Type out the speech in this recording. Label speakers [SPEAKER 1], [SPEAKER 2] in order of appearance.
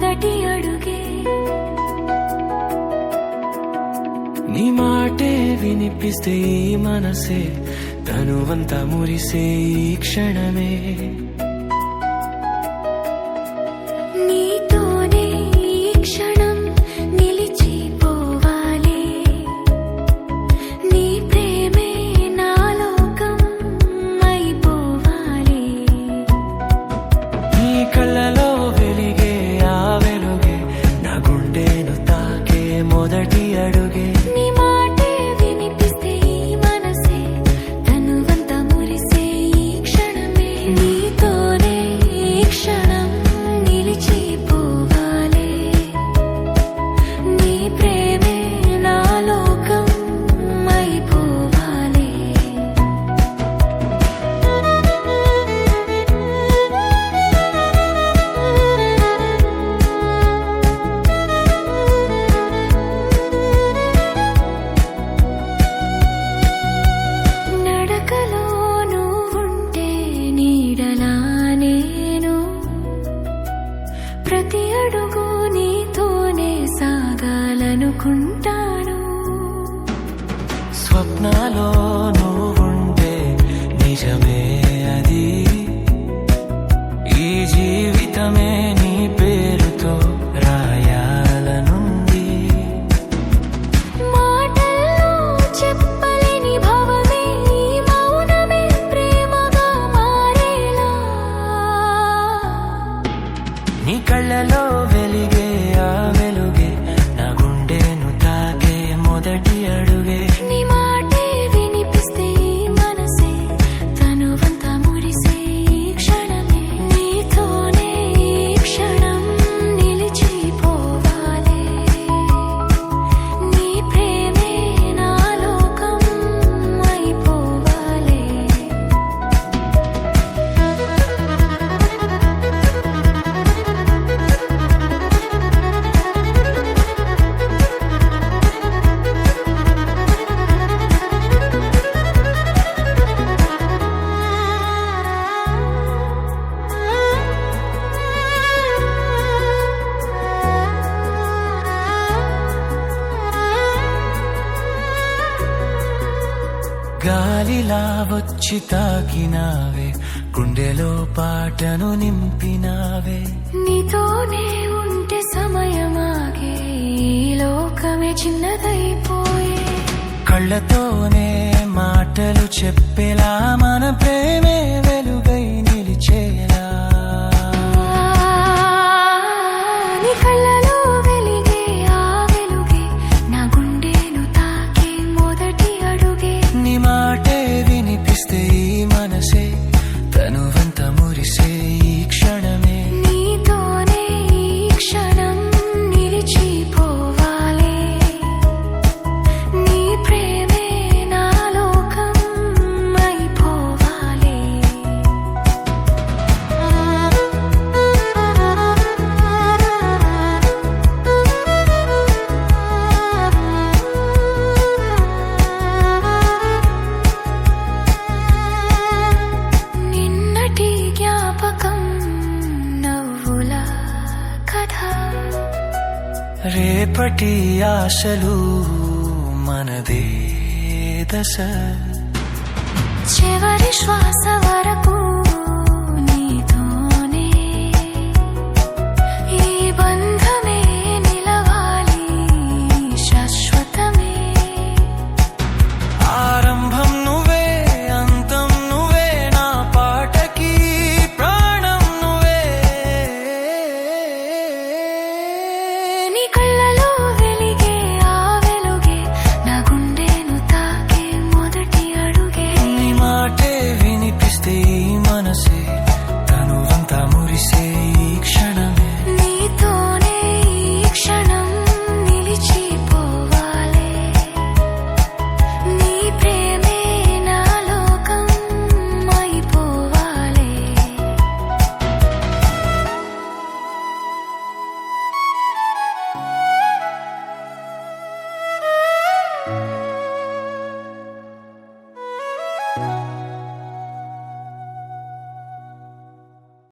[SPEAKER 1] మొదటి అడుగే
[SPEAKER 2] నీ మాటే వినిపిస్తే ఈ మనసే తనువంతా మురిసే ఈ క్షణమే
[SPEAKER 1] నీతోనే ఈ క్షణం నిలిచిపోవాలి నీ ప్రేమే నా లోకం అయిపోవాలి
[SPEAKER 2] నీ కళ్ళలో వెలిగే ఆ వెలుగే నా గుండెను తాకే మొదటి అడుగే
[SPEAKER 1] నీ మాటే వినిపిస్తే ఈ మనసే తనువంతా మురిసే ఈ క్షణమే నీతోనే ఈ క్షణం నిలిచిపోవాలి నీ ప్రేమే నా లోకం అయిపోవాలి నడకలో నువ్వుంటే నీడలా నేను ప్రతి అడుగు నీతోనే సాగాలనుకుంటాను
[SPEAKER 2] స్వప్నాలో నువ్వుంటే నిజమే అది ఈ జీవితమే నీ పేరుతో రాయాలనుంది
[SPEAKER 1] మాటల్లో చెప్పలేని భావమే ఈ మౌనమే ప్రేమగా మారేలా
[SPEAKER 2] నీ కళ్ళలో వెలిగే ఆ వెలుగే నా గుండెను తాకే మొదటి అడుగే
[SPEAKER 1] నీ మాటే వినిపిస్తే ఈ మనసే తనువంతా మురిసే ఈ క్షణమే నీతోనే ఈ క్షణం నిలిచిపోవాలి నీ ప్రేమే నా లోకం అయిపోవాలి
[SPEAKER 2] గాలిలా వచ్చి తాకినావే గుండెలో పాటను నింపినావే
[SPEAKER 1] నీతోనే ఉంటే సమయమాగే ఈ లోకమే చిన్నదైపోయే
[SPEAKER 2] కళ్ళతోనే మాటలు చెప్పేలా మన ప్రేమే వెలుగై నిలిచేలా
[SPEAKER 1] నీ కళ్ళలో వెలిగే ఆ వెలుగే నా గుండెను తాకే మొదటి అడుగే
[SPEAKER 2] నీ మాటే వినిపిస్తే ఈ మనసే తనువంతా మురిసే ఈ క్షణమే
[SPEAKER 1] నీతోనే ఈ క్షణం నిలిచిపోవాలి నీ ప్రేమే నా లోకం అయిపోవాలి నిన్నటి జ్ఞాపకం నవ్వుల కథ
[SPEAKER 2] రేపటి ఆశలు మనదే దశ
[SPEAKER 1] చివరి శ్వాస వరకు